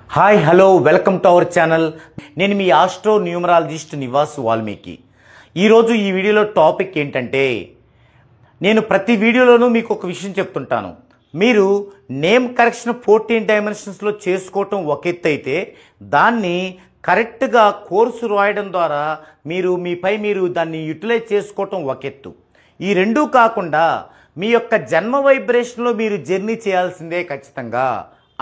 Hi hello welcome to our channel. నేను మీ astro numerologist Nivas Valmiki. ఈరోజు ఈ వీడియోలో టాపిక్ ఏంటంటే, నేను ప్రతి వీడియోలోనూ మీకు ఒక విషయం చెప్తుంటాను. మీరు నేమ్ కరెక్షన్ 14 డైమెన్షన్స్లో చేసుకోవటం ఒక ఎత్తు అయితే, దాన్ని కరెక్ట్గా కోర్సు రాయడం ద్వారా మీరు దాన్ని యూటిలైజ్ చేసుకోవటం ఒక ఎత్తు. ఈ రెండూ కాకుండా మీ యొక్క జన్మ వైబ్రేషన్లో మీరు జర్నీ చేయాల్సిందే ఖచ్చితంగా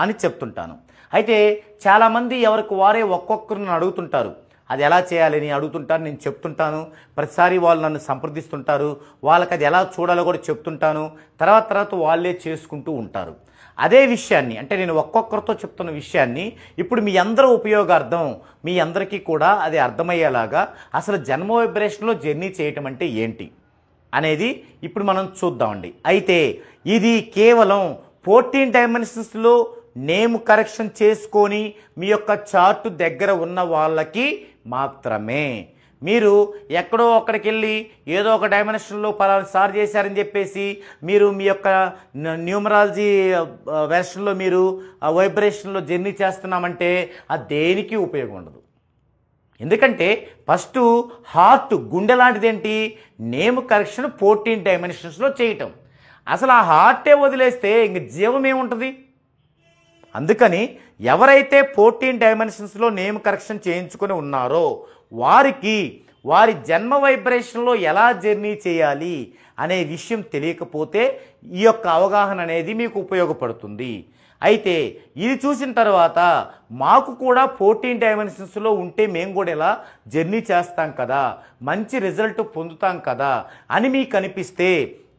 అని చెప్తుంటాను. అయితే చాలామంది ఎవరికి వారే ఒక్కొక్కరిని అడుగుతుంటారు, అది ఎలా చేయాలని అడుగుతుంటారు. నేను చెప్తుంటాను, ప్రతిసారి వాళ్ళు నన్ను సంప్రదిస్తుంటారు, వాళ్ళకి అది ఎలా చూడాలో కూడా చెప్తుంటాను. తర్వాత వాళ్ళే చేసుకుంటూ ఉంటారు. అదే విషయాన్ని, అంటే నేను ఒక్కొక్కరితో చెప్తున్న విషయాన్ని ఇప్పుడు మీ అందరూ ఉపయోగార్థం, మీ అందరికీ కూడా అది అర్థమయ్యేలాగా అసలు జన్మ వైబ్రేషన్లో జర్నీ చేయటం అంటే ఏంటి అనేది ఇప్పుడు మనం చూద్దామండి. అయితే ఇది కేవలం 14 డైమెన్షన్స్లో నేమ్ కరెక్షన్ చేసుకొని మీ యొక్క చార్టు దగ్గర ఉన్న వాళ్ళకి మాత్రమే. మీరు ఎక్కడో అక్కడికి వెళ్ళి ఏదో ఒక డైమెన్షన్లో పలానా సార్ చేశారని చెప్పేసి మీరు మీ యొక్క న్యూమరాలజీ వెర్షన్లో మీరు వైబ్రేషన్లో జర్నీ చేస్తున్నామంటే అది దేనికి ఉపయోగం ఉండదు. ఎందుకంటే ఫస్ట్ హార్ట్, గుండె లాంటిది ఏంటి, నేమ్ కరెక్షన్ 14 డైమెన్షన్స్లో చేయటం. అసలు ఆ హార్టే వదిలేస్తే ఇంక జీవం ఏముంటుంది? అందుకని ఎవరైతే 14 డైమెన్షన్స్లో నేమ్ కరెక్షన్ చేయించుకొని ఉన్నారో వారి జన్మ వైబ్రేషన్లో ఎలా జర్నీ చేయాలి అనే విషయం తెలియకపోతే ఈ యొక్క అవగాహన అనేది మీకు ఉపయోగపడుతుంది. అయితే ఇది చూసిన తర్వాత మాకు కూడా 14 డైమెన్షన్స్లో ఉంటే మేము కూడా ఇలా జర్నీ చేస్తాం కదా, మంచి రిజల్ట్ పొందుతాం కదా అని మీకు అనిపిస్తే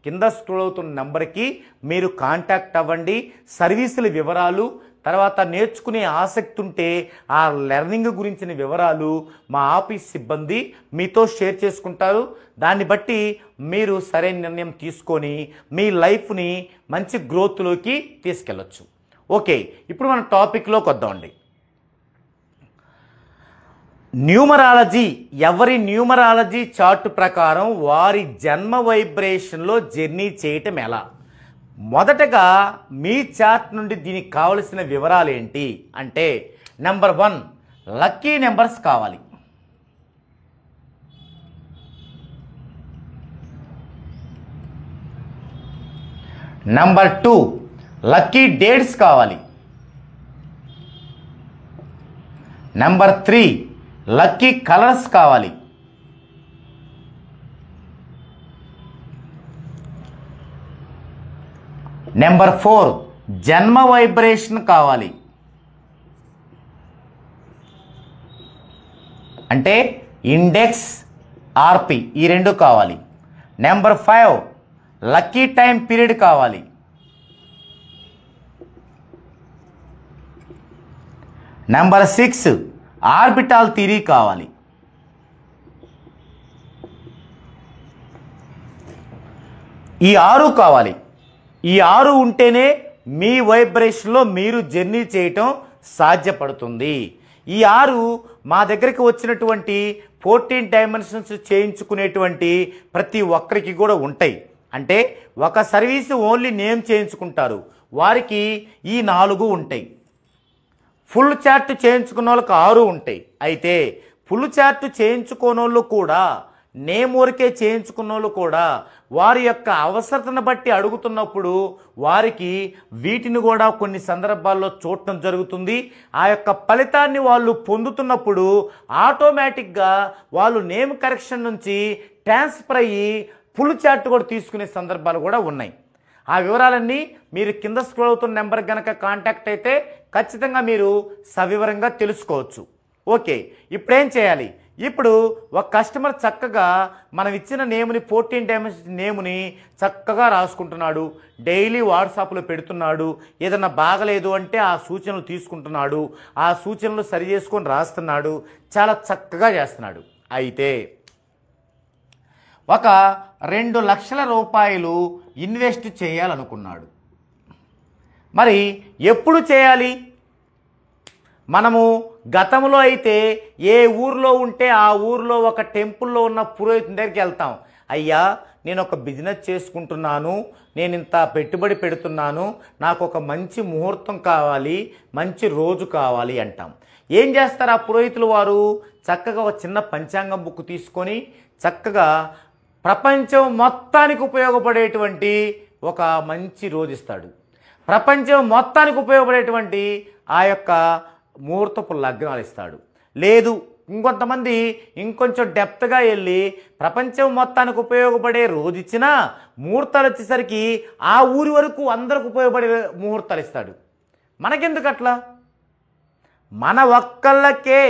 కింద స్క్రోల్ అవుతున్న నెంబర్కి మీరు కాంటాక్ట్ అవ్వండి. సర్వీసుల వివరాలు, తర్వాత నేర్చుకునే ఆసక్తి ఉంటే ఆ లెర్నింగ్ గురించిన వివరాలు మా ఆఫీస్ సిబ్బంది మీతో షేర్ చేసుకుంటారు. దాన్ని బట్టి మీరు సరైన నిర్ణయం తీసుకొని మీ లైఫ్ని మంచి గ్రోత్లోకి తీసుకెళ్ళచ్చు. ఓకే, ఇప్పుడు మన టాపిక్లోకి వద్దామండి. న్యూమరాలజీ, ఎవరి న్యూమరాలజీ చార్ట్ ప్రకారం వారి జన్మ వైబ్రేషన్లో జర్నీ చేయటం ఎలా? మొదటగా మీ చార్ట్ నుండి దీనికి కావలసిన వివరాలు ఏంటి అంటే, నెంబర్ 1 లక్కీ నెంబర్స్ కావాలి. నెంబర్ 2 లక్కీ డేట్స్ కావాలి. నెంబర్ 3 లక్కీ కలర్స్ కావాలి. నెంబర్ 4 జన్మ వైబ్రేషన్ కావాలి, అంటే ఇండెక్స్, ఆర్పి ఈ రెండు కావాలి. నెంబర్ 5 లక్కీ టైం పీరియడ్ కావాలి. నెంబర్ 6 ఆర్బిటాల్ థియరీ కావాలి. ఈ 6 కావాలి. ఈ 6 ఉంటేనే మీ వైబ్రేషన్లో మీరు జర్నీ చేయటం సాధ్యపడుతుంది. ఈ 6 మా దగ్గరికి వచ్చినటువంటి 14 డైమెన్షన్స్ చేయించుకునేటువంటి ప్రతి ఒక్కరికి కూడా ఉంటాయి. అంటే ఒక సర్వీసు ఓన్లీ నేమ్ చేయించుకుంటారు, వారికి ఈ 4 ఉంటాయి. ఫుల్ చార్ట్ చేయించుకున్న వాళ్ళకి 6 ఉంటాయి. అయితే ఫుల్ చార్ట్ చేయించుకోని వాళ్ళు కూడా, నేమ్ వరకే చేయించుకున్న వాళ్ళు కూడా వారి యొక్క అవసరతను బట్టి అడుగుతున్నప్పుడు వారికి వీటిని కూడా కొన్ని సందర్భాల్లో చూడటం జరుగుతుంది. ఆ యొక్క ఫలితాన్ని వాళ్ళు పొందుతున్నప్పుడు ఆటోమేటిక్గా వాళ్ళు నేమ్ కరెక్షన్ నుంచి ట్రాన్స్ఫర్ అయ్యి ఫుల్ చార్ట్ కూడా తీసుకునే సందర్భాలు కూడా ఉన్నాయి. ఆ వివరాలన్నీ మీరు కింద స్క్రోల్ అవుతున్న నెంబర్ కనుక కాంటాక్ట్ అయితే ఖచ్చితంగా మీరు సవివరంగా తెలుసుకోవచ్చు. ఓకే, ఇప్పుడేం చేయాలి? ఇప్పుడు ఒక కస్టమర్ చక్కగా మనం ఇచ్చిన నేమ్ని 14 డైమెన్షన్ నేమ్ని చక్కగా రాసుకుంటున్నాడు, డైలీ వాట్సాప్లో పెడుతున్నాడు. ఏదన్నా బాగలేదు అంటే ఆ సూచనలు తీసుకుంటున్నాడు, ఆ సూచనలు సరి చేసుకొని రాస్తున్నాడు, చాలా చక్కగా చేస్తున్నాడు. అయితే ఒక 2 లక్షల రూపాయలు ఇన్వెస్ట్ చేయాలనుకున్నాడు. మరి ఎప్పుడు చేయాలి? మనము గతంలో అయితే ఏ ఊర్లో ఉంటే ఆ ఊర్లో ఒక టెంపుల్లో ఉన్న పురోహితుని దగ్గరికి వెళ్తాం. అయ్యా నేను ఒక బిజినెస్ చేసుకుంటున్నాను, నేను ఇంత పెట్టుబడి పెడుతున్నాను, నాకు ఒక మంచి ముహూర్తం కావాలి, మంచి రోజు కావాలి అంటాం. ఏం చేస్తారు ఆ పురోహితులు వారు? చక్కగా ఒక చిన్న పంచాంగం బుక్ తీసుకొని చక్కగా ప్రపంచం మొత్తానికి ఉపయోగపడేటువంటి ఒక మంచి రోజు ఇస్తాడు. ప్రపంచం మొత్తానికి ఉపయోగపడేటువంటి ఆ యొక్క ముహూర్తపు లగ్నాలు ఇస్తాడు. లేదు ఇంకొంతమంది ఇంకొంచెం డెప్త్గా వెళ్ళి ప్రపంచం మొత్తానికి ఉపయోగపడే రోజు ఇచ్చినా ముహూర్తాలు వచ్చేసరికి ఆ ఊరి వరకు అందరికి ఉపయోగపడే ముహూర్తాలు ఇస్తాడు. మనకెందుకు అట్లా? మన ఒక్కళ్ళకే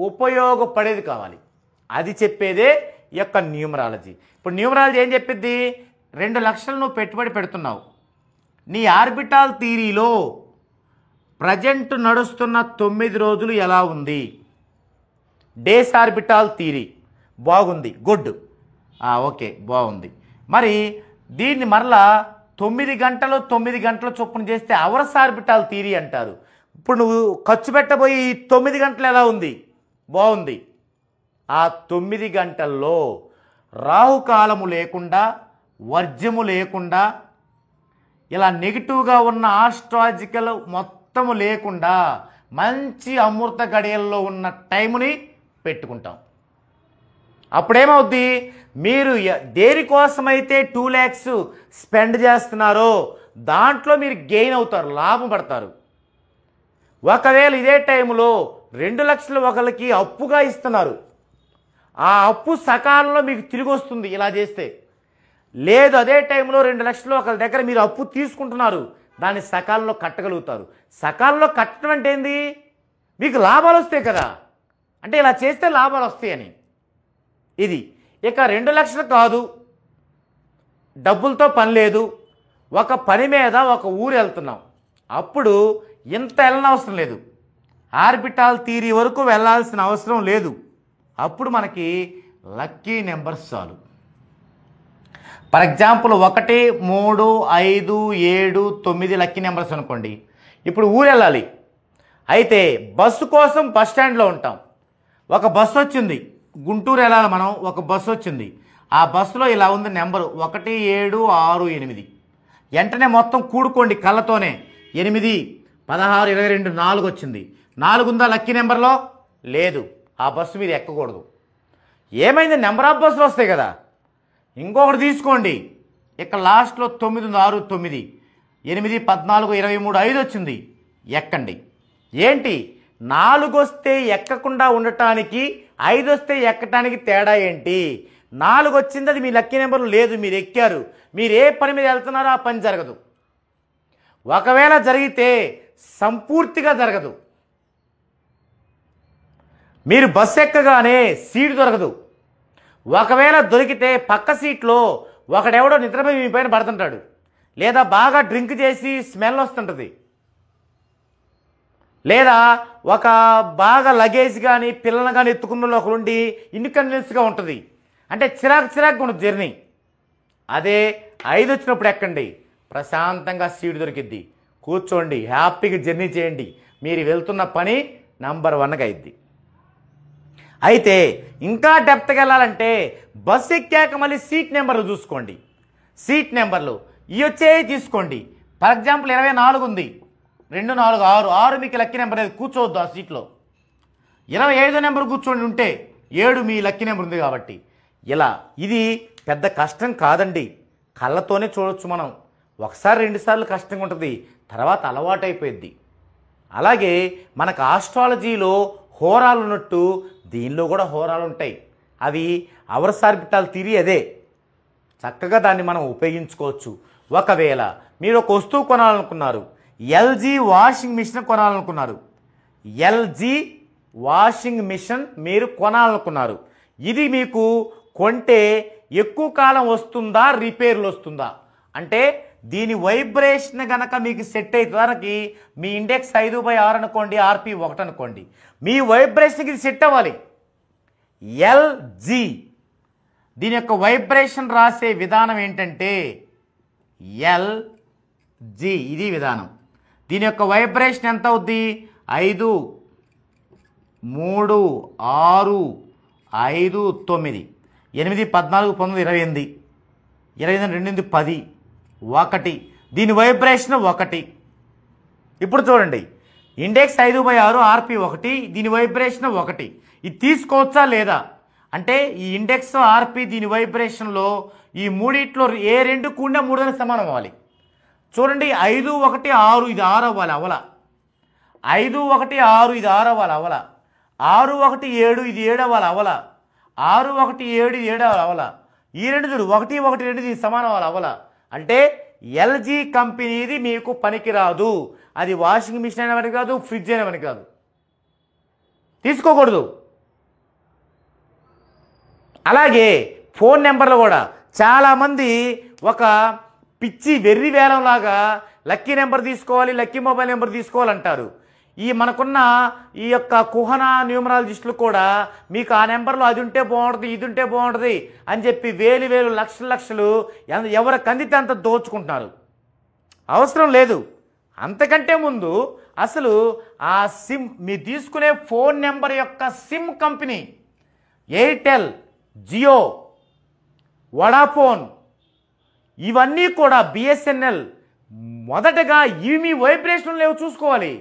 ఉపయోగపడేది కావాలి. అది చెప్పేదే ఈ యొక్క న్యూమరాలజీ. ఇప్పుడు న్యూమరాలజీ ఏం చెప్పిద్ది? 2 లక్షలు నువ్వు పెట్టుబడి పెడుతున్నావు. నీ ఆర్బిటాల్ థియరీలో ప్రజెంట్ నడుస్తున్న 9 రోజులు ఎలా ఉంది? డేస్ ఆర్బిటాల్ థియరీ బాగుంది, గుడ్, ఓకే బాగుంది. మరి దీన్ని మరలా 9 గంటలు 9 గంటల చొప్పున చేస్తే అవర్స్ ఆర్బిటాల్ థియరీ అంటారు. ఇప్పుడు నువ్వు ఖర్చు పెట్టబోయి 9 గంటలు ఎలా ఉంది? బాగుంది. ఆ 9 గంటల్లో రాహుకాలము లేకుండా, వర్జ్యము లేకుండా, ఇలా నెగిటివ్గా ఉన్న ఆస్ట్రాలజికల్ మొత్తము లేకుండా మంచి అమృత గడియల్లో ఉన్న టైముని పెట్టుకుంటాం. అప్పుడేమవుద్ది? మీరు దేనికోసమైతే 2 lakhs స్పెండ్ చేస్తున్నారో దాంట్లో మీరు గెయిన్ అవుతారు, లాభం పడతారు. ఒకవేళ ఇదే టైంలో 2 లక్షలు ఒకరికి అప్పుగా ఇస్తున్నారు, ఆ అప్పు సకాలంలో మీకు తిరిగి వస్తుంది ఇలా చేస్తే. లేదు అదే టైంలో 2 లక్షలు ఒకరి దగ్గర మీరు అప్పు తీసుకుంటున్నారు, దాన్ని సకాలంలో కట్టగలుగుతారు. సకాలంలో కట్టడం అంటే ఏంది? మీకు లాభాలు వస్తాయి కదా, అంటే ఇలా చేస్తే లాభాలు వస్తాయని. ఇది ఇక 2 లక్షలు కాదు, డబ్బులతో పని లేదు, ఒక పని మీద ఒక ఊరు వెళ్తున్నాం, అప్పుడు ఇంత వెళ్ళనవసరం లేదు, ఆర్బిటాల్ థియరీ వరకు వెళ్ళాల్సిన అవసరం లేదు. అప్పుడు మనకి లక్కీ నెంబర్స్ చాలు. ఫర్ ఎగ్జాంపుల్ 1, 3, 5, 7, 9 లక్కీ నెంబర్స్ అనుకోండి. ఇప్పుడు ఊరు వెళ్ళాలి, అయితే బస్సు కోసం బస్ స్టాండ్లో ఉంటాం. ఒక బస్సు వచ్చింది, గుంటూరు వెళ్ళాలి మనం, ఒక బస్సు వచ్చింది. ఆ బస్సులో ఇలా ఉంది నెంబరు 1, 7, 6, 8. వెంటనే మొత్తం కూడుకోండి కళ్ళతోనే. 8, 16, 22, 4 వచ్చింది. 4 ఉందా లక్కీ నెంబర్లో? లేదు. ఆ బస్సు మీరు ఎక్కకూడదు. ఏమైంది? నెంబర్ ఆఫ్ బస్సులు వస్తాయి కదా. ఇంకొకటి తీసుకోండి, ఇక్కడ లాస్ట్లో 9 ఉంది, 6, 9, 8, 14, 23, 5 వచ్చింది, ఎక్కండి. ఏంటి 4 వస్తే ఎక్కకుండా ఉండటానికి 5 వస్తే ఎక్కటానికి తేడా ఏంటి? 4 వచ్చింది, అది మీ లక్కీ నెంబర్ లేదు, మీరు ఎక్కారు. మీరు ఏ పని మీద వెళ్తున్నారో ఆ పని జరగదు. ఒకవేళ జరిగితే సంపూర్తిగా జరగదు. మీరు బస్సు ఎక్కగానే సీటు దొరకదు. ఒకవేళ దొరికితే పక్క సీట్లో ఒకడెవడో నిద్రపోయి మీ పైన పడుతుంటాడు, లేదా బాగా డ్రింక్ చేసి స్మెల్ వస్తుంటుంది, లేదా ఒక బాగా లగేజ్ కానీ పిల్లలు కానీ ఎత్తుకున్న ఒకరుండి ఇన్కన్వీనియన్స్గా ఉంటుంది, అంటే చిరాకుగా ఉంటుంది జర్నీ. అదే 5 వచ్చినప్పుడు ఎక్కండి, ప్రశాంతంగా సీటు దొరికిద్ది, కూర్చోండి, హ్యాపీగా జర్నీ చేయండి, మీరు వెళ్తున్న పని నంబర్ 1గా అయింది. అయితే ఇంకా డెప్త్గా వెళ్ళాలంటే బస్సు ఎక్కాక మళ్ళీ సీట్ నెంబర్లు చూసుకోండి. సీట్ నెంబర్లు ఇవి వచ్చేవి తీసుకోండి. ఫర్ ఎగ్జాంపుల్ 24 ఉంది, 2, 4, 6, 6 మీకు లక్కీ నెంబర్ లేదు, కూర్చోవద్దు ఆ సీట్లో. 25 నెంబర్ కూర్చోండి ఉంటే 7 మీ లక్కీ నెంబర్ ఉంది కాబట్టి. ఇలా ఇది పెద్ద కష్టం కాదండి, కళ్ళతోనే చూడొచ్చు మనం. 1 2 సార్లు కష్టంగా ఉంటుంది, తర్వాత అలవాటు అయిపోయింది. అలాగే మనకు ఆస్ట్రాలజీలో హోరాలు ఉన్నట్టు దీనిలో కూడా హోరాలు ఉంటాయి. అవి అవర్స్ ఆర్బిటాల్ థియరీ అదే, చక్కగా దాన్ని మనం ఉపయోగించుకోవచ్చు. ఒకవేళ మీరు ఒక వస్తువు కొనాలనుకున్నారు, ఎల్జీ వాషింగ్ మిషన్ కొనాలనుకున్నారు, ఎల్జీ వాషింగ్ మిషన్ మీరు కొనాలనుకున్నారు, ఇది మీకు కొంటే ఎక్కువ కాలం వస్తుందా, రిపేర్లు వస్తుందా అంటే దీని వైబ్రేషన్ గనక మీకు సెట్ అయితే దానికి మీ ఇండెక్స్ 5/6 అనుకోండి, ఆర్పి 1 అనుకోండి, మీ వైబ్రేషన్కి ఇది సెట్ అవ్వాలి. ఎల్జీ దీని యొక్క వైబ్రేషన్ రాసే విధానం ఏంటంటే ఎల్జీ, ఇది విధానం. దీని యొక్క వైబ్రేషన్ ఎంత అవుద్ది? 5, 3, 6, 5, 9, 8, 14, 19, 28, 28 10 1 దీని వైబ్రేషన్ 1. ఇప్పుడు చూడండి ఇండెక్స్ 5/6 ఆర్పి 1 దీని వైబ్రేషన్ 1. ఇది తీసుకోవచ్చా లేదా అంటే ఈ ఇండెక్స్ ఆర్పి దీని వైబ్రేషన్లో ఈ మూడిట్లో ఏ రెండు కూడా 3 సమానం అవ్వాలి. చూడండి 5 1 6 ఇది 6 అవ్వాలి అవల. 5 1 6 ఇది 6 అవ్వాలి అవల. 6 1 7 ఇది 7 అవ్వాలి అవల. 6 1 7 ఇది 7 అవల. ఈ రెండు చూడు 1 1 2 ఇది సమానం అవ్వాలి అవల. అంటే ఎల్జీ కంపెనీది మీకు పనికిరాదు. అది వాషింగ్ మిషన్ అయినా పనికి కాదు, ఫ్రిడ్జ్ అయినా పనికి కాదు, తీసుకోకూడదు. అలాగే ఫోన్ నెంబర్లు కూడా చాలామంది ఒక పిచ్చి వెర్రి వేలంలాగా లక్కీ నెంబర్ తీసుకోవాలి, లక్కీ మొబైల్ నెంబర్ తీసుకోవాలంటారు. ఈ మనకున్న ఈ యొక్క కుహన న్యూమరాలజిస్టులు కూడా మీకు ఆ నెంబర్లో అది ఉంటే బాగుంటుంది, ఇది ఉంటే బాగుంటుంది అని చెప్పి వేలు లక్షలు ఎవరికి అందితే అంత దోచుకుంటున్నారు. అవసరం లేదు. అంతకంటే ముందు అసలు ఆ సిమ్ మీరు తీసుకునే ఫోన్ నెంబర్ యొక్క SIM company Airtel, Jio, Vodafone ఇవన్నీ కూడా బిఎస్ఎన్ఎల్ మొదటగా ఇవి మీ వైబ్రేషన్ లేవు చూసుకోవాలి.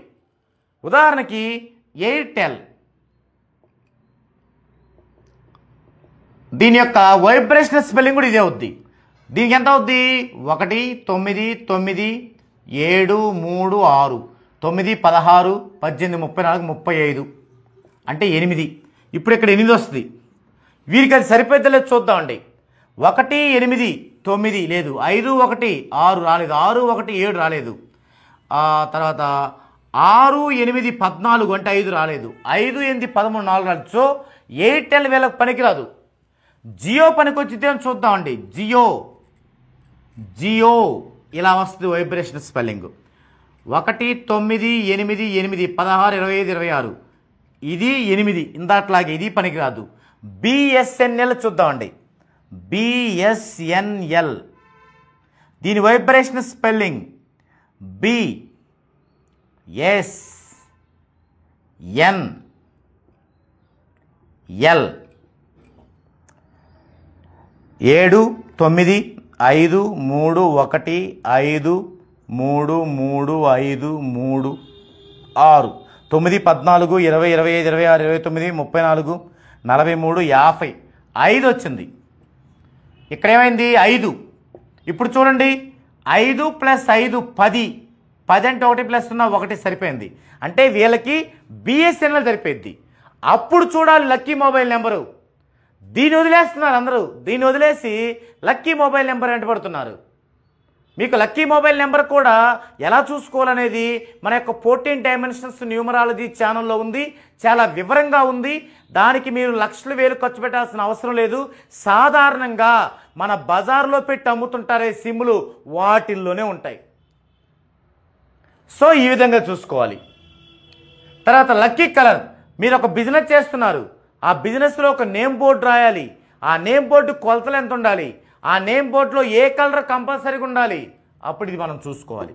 ఉదాహరణకి ఎయిర్టెల్ దీని యొక్క వైబ్రేషన్ స్పెల్లింగ్ కూడా ఇదే అవుద్ది. దీనికి ఎంత అవుద్ది 1 9 9 7 3 6 9 16 18 34 35 అంటే 8. ఇప్పుడు ఇక్కడ 8 వస్తుంది. వీరికి అది సరిపోద్దా చూద్దామండి. 1 8 9 లేదు, 5 1 6 రాలేదు, 6 1 7 రాలేదు, తర్వాత 6 8 14 అంటే 5 రాలేదు, 5 8 13 4 రాలేదు. సో ఎయిర్టెల్ వీళ్ళకి పనికిరాదు. జియో పనికి వచ్చితే చూద్దామండి. జియో ఇలా వస్తుంది వైబ్రేషన్ స్పెల్లింగ్ 1 9 8 8 16 25 26 ఇది 8 ఇందాట్లాగే ఇది పనికిరాదు. బిఎస్ఎన్ఎల్ చూద్దామండి. బిఎస్ఎన్ఎల్ దీని వైబ్రేషన్ స్పెల్లింగ్ బిఎస్ఎన్ఎల్ 7 9 5 3 1 5 3 3 5 3 6 9 14 20 25 26 29 34 43 50 5 వచ్చింది. ఇక్కడ ఏమైంది 5. ఇప్పుడు చూడండి 5 + 5 10 10 అంటే 1 + 0 1 సరిపోయింది. అంటే వీళ్ళకి బిఎస్ఎన్ఎల్ సరిపోయింది. అప్పుడు చూడాలి లక్కీ మొబైల్ నెంబరు. దీన్ని వదిలేస్తున్నారు అందరూ. దీన్ని వదిలేసి లక్కీ మొబైల్ నెంబర్ వెంట పడుతున్నారు. మీకు లక్కీ మొబైల్ నెంబర్ కూడా ఎలా చూసుకోవాలనేది మన యొక్క 14 డైమెన్షన్స్ న్యూమరాలజీ ఛానల్లో ఉంది. చాలా వివరంగా ఉంది. దానికి మీరు లక్షల వేలు ఖర్చు పెట్టాల్సిన అవసరం లేదు. సాధారణంగా మన బజార్లో పెట్టి అమ్ముతుంటారే సిమ్లు వాటిల్లోనే ఉంటాయి. సో ఈ విధంగా చూసుకోవాలి. తర్వాత లక్కీ కలర్. మీరు ఒక బిజినెస్ చేస్తున్నారు. ఆ బిజినెస్లో ఒక నేమ్ బోర్డు రాయాలి. ఆ నేమ్ బోర్డు కొలతలు ఎంత ఉండాలి, ఆ నేమ్ బోర్డులో ఏ కలర్ కంపల్సరీగా ఉండాలి, అప్పుడు ఇది మనం చూసుకోవాలి.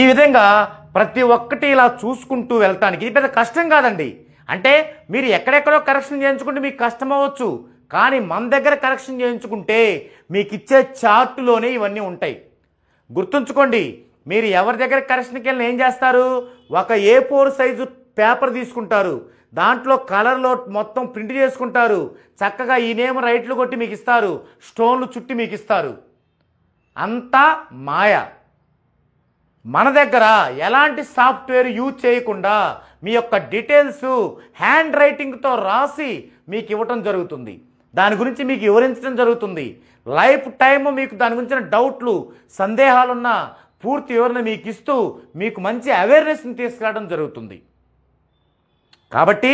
ఈ విధంగా ప్రతి ఒక్కటి ఇలా చూసుకుంటూ వెళ్తానికి ఇది పెద్ద కష్టం కాదండి. అంటే మీరు ఎక్కడెక్కడో కరెక్షన్ చేయించుకుంటే మీకు కష్టం అవ్వచ్చు, కానీ మన దగ్గర కరెక్షన్ చేయించుకుంటే మీకు ఇచ్చే చార్టులోనే ఇవన్నీ ఉంటాయి. గుర్తుంచుకోండి, మీరు ఎవరి దగ్గర కరెక్షన్కి వెళ్ళిన ఏం చేస్తారు, ఒక A4 సైజు పేపర్ తీసుకుంటారు, దాంట్లో కలర్లో మొత్తం ప్రింట్ చేసుకుంటారు, చక్కగా ఈ నేమ్ రైట్లు కొట్టి మీకు ఇస్తారు, స్టోన్లు చుట్టి మీకు ఇస్తారు. అంతా మాయ. మన దగ్గర ఎలాంటి సాఫ్ట్వేర్ యూజ్ చేయకుండా మీ యొక్క డీటెయిల్స్ హ్యాండ్ రైటింగ్తో రాసి మీకు ఇవ్వటం జరుగుతుంది. దాని గురించి మీకు వివరించడం జరుగుతుంది. లైఫ్ టైమ్ మీకు దాని గురించిన డౌట్లు సందేహాలున్నా పూర్తి వివరణ మీకు ఇస్తూ మీకు మంచి అవేర్నెస్ని తీసుకురావడం జరుగుతుంది. కాబట్టి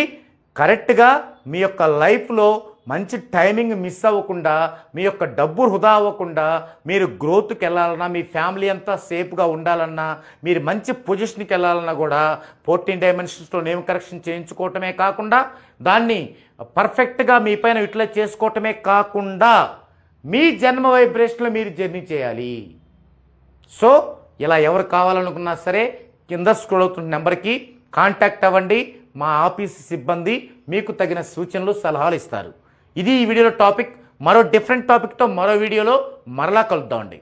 కరెక్ట్గా మీ యొక్క లైఫ్లో మంచి టైమింగ్ మిస్ అవ్వకుండా, మీ యొక్క డబ్బు వృధా అవ్వకుండా, మీరు గ్రోత్కి వెళ్ళాలన్నా, మీ ఫ్యామిలీ అంతా సేఫ్గా ఉండాలన్నా, మీరు మంచి పొజిషన్కి వెళ్ళాలన్నా కూడా 14 డైమెన్షన్స్లో నేమ్ కరెక్షన్ చేయించుకోవటమే కాకుండా, దాన్ని పర్ఫెక్ట్గా మీ పైన యూటిలైజ్ చేసుకోవటమే కాకుండా మీ జన్మ వైబ్రేషన్లో మీరు జర్నీ చేయాలి. సో ఇలా ఎవరు కావాలనుకున్నా సరే కింద స్క్రోల్ అవుతున్న నెంబర్కి కాంటాక్ట్ అవ్వండి. మా ఆఫీస్ సిబ్బంది మీకు తగిన సూచనలు సలహాలు ఇస్తారు. ఇది ఈ వీడియోలో టాపిక్. మరో డిఫరెంట్ టాపిక్తో మరో వీడియోలో మరలా కలుద్దామండి.